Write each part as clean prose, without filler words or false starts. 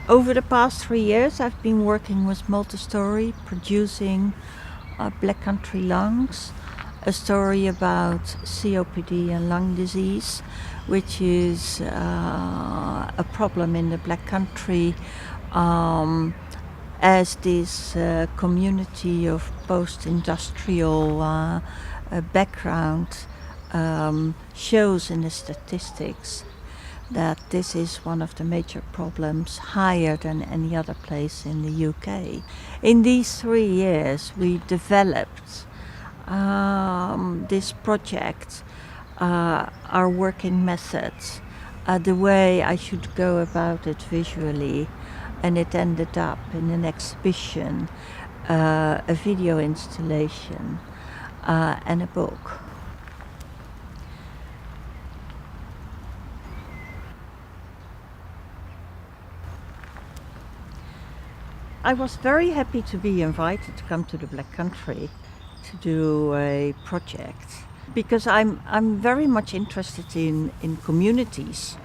Over the past 3 years, I've been working with Multistory, producing Black Country Lungs, a story about COPD and lung disease, which is a problem in the Black Country, as this community of post-industrial background shows in the statistics that this is one of the major problems, higher than any other place in the UK. In these 3 years, we developed this project, our working methods, the way I should go about it visually, and it ended up in an exhibition, a video installation, and a book. I was very happy to be invited to come to the Black Country to do a project, because I'm very much interested in communities,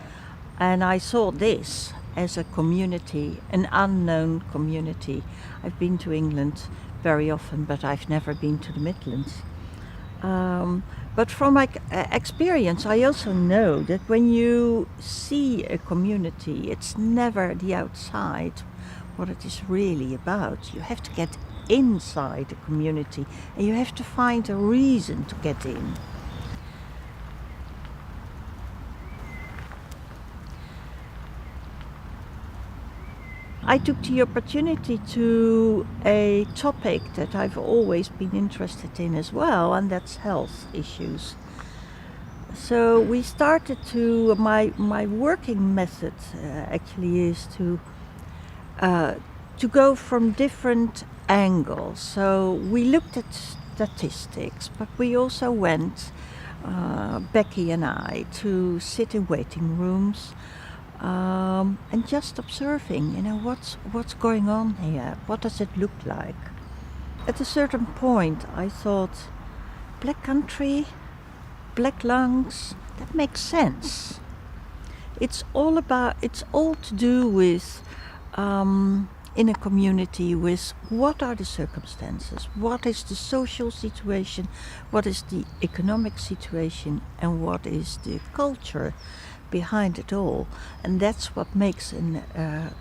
and I saw this as a community, an unknown community. I've been to England very often, but I've never been to the Midlands. But from my experience, I also know that when you see a community, it's never the outside what it is really about. You have to get inside the community, and you have to find a reason to get in. I took the opportunity to a topic that I've always been interested in as well, and that's health issues. So we started to, my working method actually is to go from different angles. So we looked at statistics, but we also went, Becky and I, to sit in waiting rooms, and just observing, what's going on here? What does it look like? At a certain point, I thought, Black Country, black lungs, that makes sense. It's all to do with, in a community, with what are the circumstances, what is the social situation, what is the economic situation, and what is the culture behind it all. And that's what makes a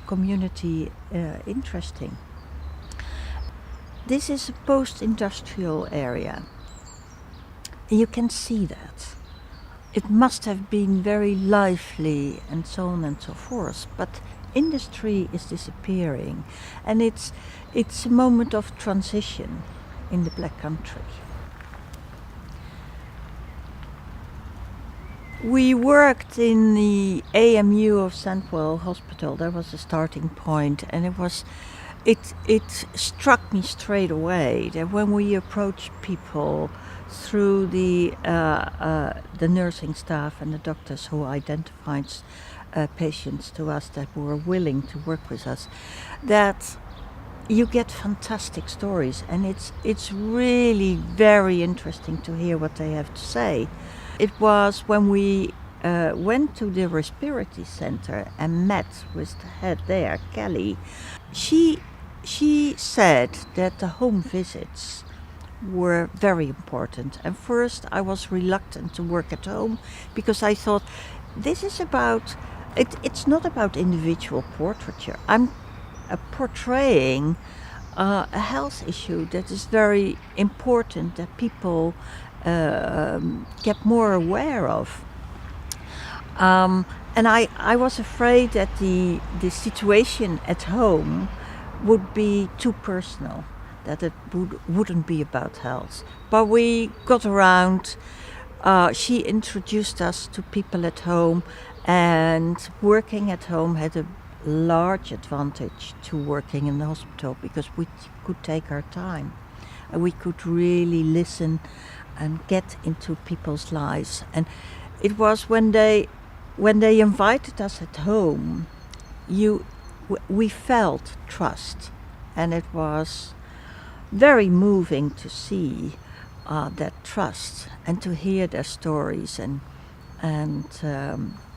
community interesting. This is a post-industrial area. You can see that. It must have been very lively and so on and so forth, but industry is disappearing, and it's a moment of transition in the Black Country. We worked in the AMU of Sandwell Hospital. That was the starting point, and it struck me straight away that when we approached people through the nursing staff and the doctors who identified patients to us that were willing to work with us, that you get fantastic stories, and it's really very interesting to hear what they have to say. It was when we went to the respiratory center and met with the head there, Kelly. She said that the home visits were very important. And first I was reluctant to work at home, because I thought, this is about, it's not about individual portraiture. I'm portraying a health issue that is very important, that people get more aware of. And I was afraid that the situation at home would be too personal, that it wouldn't be about health. But we got around, she introduced us to people at home, and working at home had a large advantage to working in the hospital, because we could take our time, and we could really listen and get into people's lives. And it was when they invited us at home, we felt trust, and it was very moving to see that trust and to hear their stories and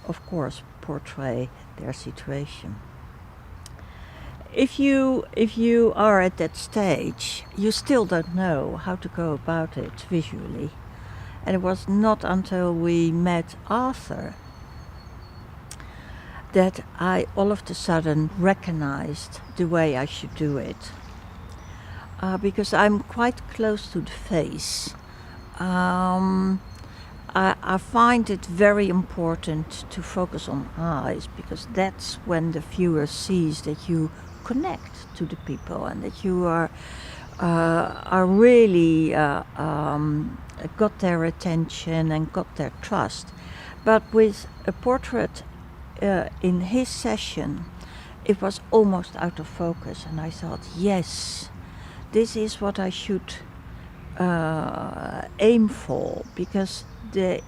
of course portray their situation. if you are at that stage, you still don't know how to go about it visually. And it was not until we met Arthur that I all of a sudden recognized the way I should do it. Because I'm quite close to the face. I find it very important to focus on eyes, because that's when the viewer sees that you connect to the people and that you are really got their attention and got their trust. But with a portrait in his session, it was almost out of focus, and I thought, yes, this is what I should aim for, because the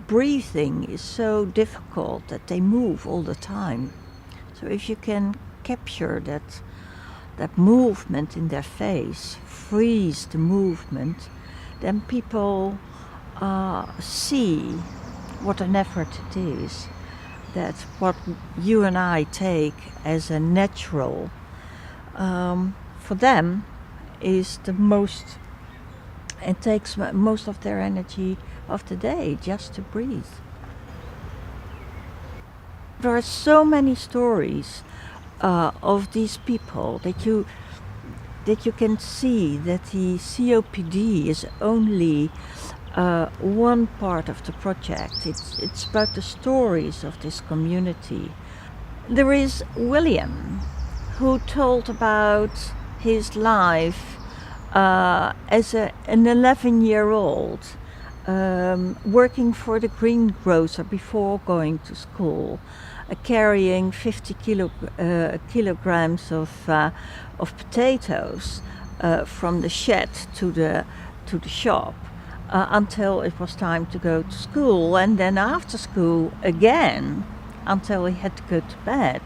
breathing is so difficult that they move all the time. So if you can capture that movement in their face, freeze the movement, then people see what an effort it is. That what you and I take as a natural, for them, is the most, it takes most of their energy of the day just to breathe. There are so many stories of these people that you can see that the COPD is only one part of the project. It's about the stories of this community. There is William, who told about his life as an 11-year-old, working for the greengrocer before going to school, carrying 50 kilograms of potatoes from the shed to the shop until it was time to go to school, and then after school again until he had to go to bed.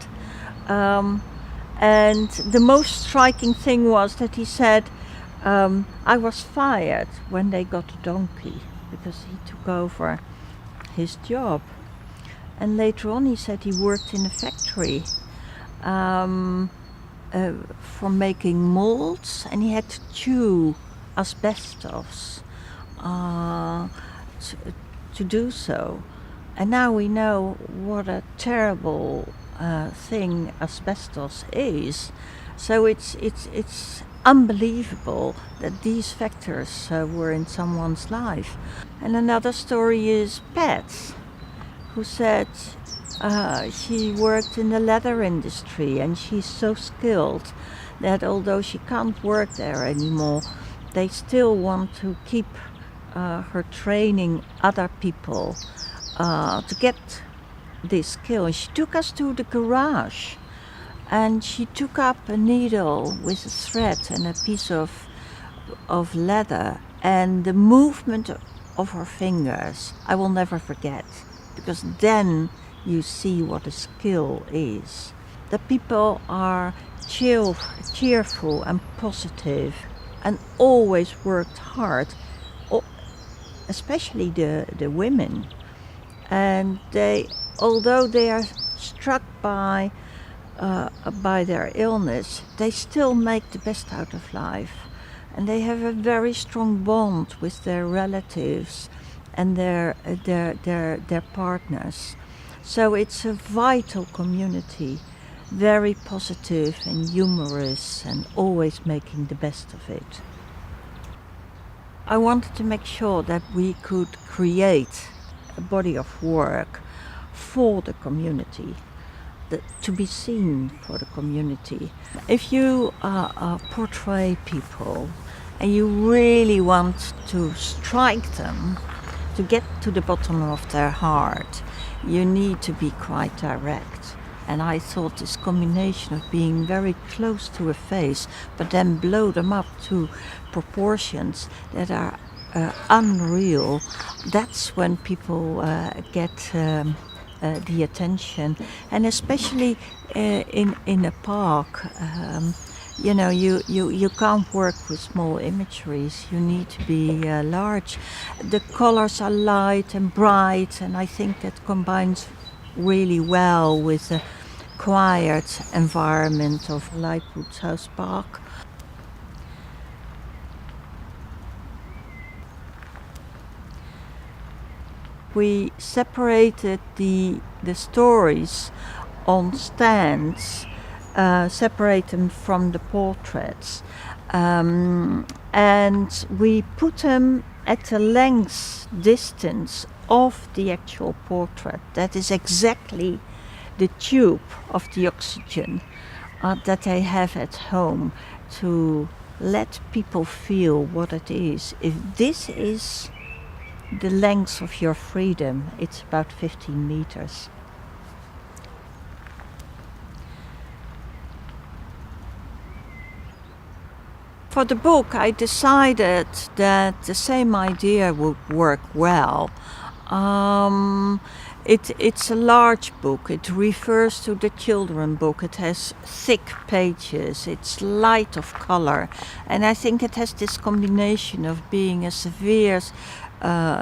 And the most striking thing was that he said, I was fired when they got a donkey, because he took over his job. And later on he said he worked in a factory for making molds, and he had to chew asbestos to do so. And now we know what a terrible thing asbestos is. So it's unbelievable that these factors were in someone's life. And another story is Pat, who said she worked in the leather industry, and she's so skilled that although she can't work there anymore, they still want to keep her training other people to get this skill. And she took us to the garage, and she took up a needle with a thread and a piece of leather, and the movement of her fingers I will never forget, because then you see what a skill is. The people are cheerful and positive and always worked hard, especially the women. And although they are struck by their illness, they still make the best out of life. And they have a very strong bond with their relatives and their partners. So it's a vital community, very positive and humorous, and always making the best of it. I wanted to make sure that we could create a body of work for the community, to be seen for the community. If you portray people and you really want to strike them, to get to the bottom of their heart, you need to be quite direct. And I thought this combination of being very close to a face, but then blow them up to proportions that are unreal, that's when people get the attention. And especially in a park, you can't work with small imageries. You need to be large. The colors are light and bright, and I think that combines really well with the quiet environment of Lightwood House Park. We separated the stories on stands, separate them from the portraits, and we put them at a length distance of the actual portrait. That is exactly the tube of the oxygen that they have at home, to let people feel what it is. If this is the length of your freedom, it's about 15 meters. For the book, I decided that the same idea would work well. It's a large book. It refers to the children book. It has thick pages. It's light of color. And I think it has this combination of being a severe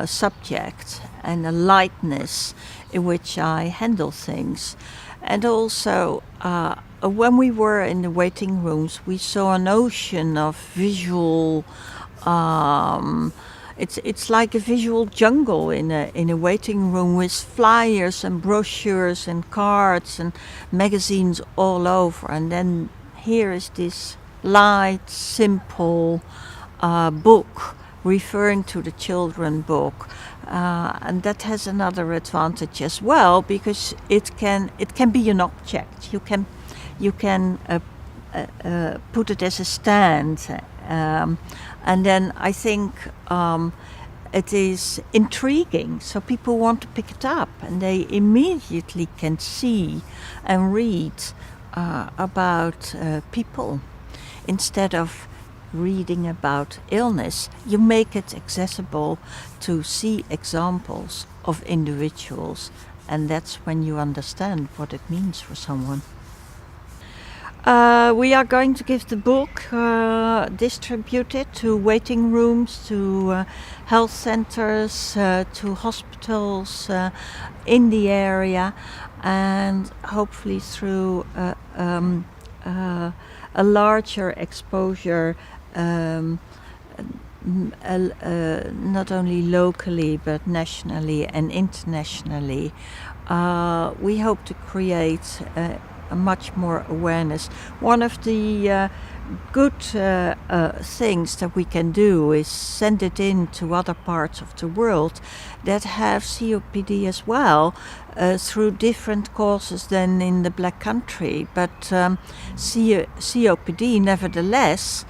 subject and a lightness in which I handle things. And also, when we were in the waiting rooms, we saw an ocean of visual. It's like a visual jungle in a waiting room, with flyers and brochures and cards and magazines all over. And then here is this light, simple book referring to the children book. And that has another advantage as well, because it can be an object. You can put it as a stand, and then I think it is intriguing, so people want to pick it up, and they immediately can see and read about people instead of reading about illness. You make it accessible to see examples of individuals, and that's when you understand what it means for someone. We are going to give the book distributed to waiting rooms, to health centers, to hospitals in the area, and hopefully through a larger exposure, not only locally but nationally and internationally. We hope to create a much more awareness. One of the good things that we can do is send it in to other parts of the world that have COPD as well, through different causes than in the Black Country, but COPD nevertheless,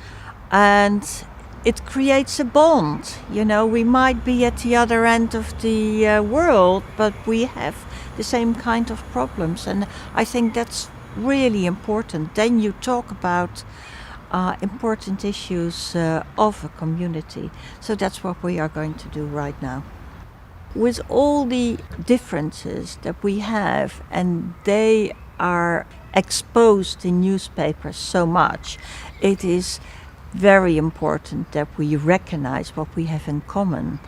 and it creates a bond. You know, we might be at the other end of the world, but we have the same kind of problems, and I think that's really important. Then you talk about important issues of a community. So that's what we are going to do right now. With all the differences that we have, and they are exposed in newspapers so much, it is very important that we recognize what we have in common.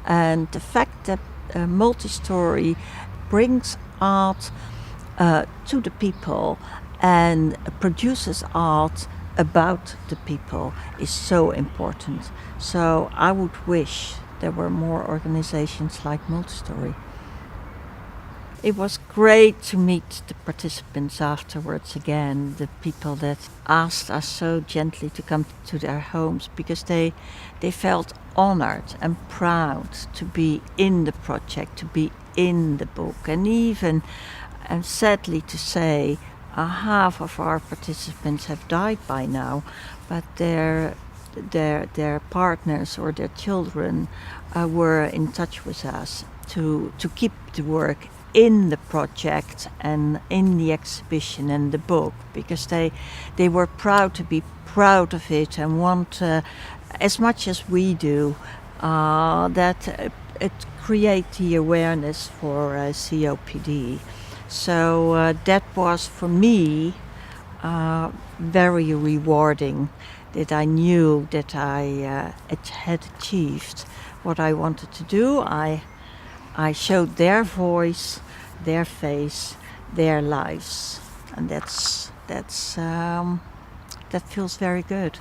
And the fact that Multistory brings art to the people and produces art about the people is so important. So I would wish there were more organizations like Multistory. It was great to meet the participants afterwards again, the people that asked us so gently to come to their homes, because they felt honored and proud to be in the project, to be in the book. And even, and sadly to say, half of our participants have died by now, but their partners or their children were in touch with us to keep the work in the project and in the exhibition and the book, because they were proud to be proud of it and want, as much as we do, that it create the awareness for COPD. So that was for me very rewarding, that I knew that I had achieved what I wanted to do. I showed their voice, their face, their lives. and that feels very good.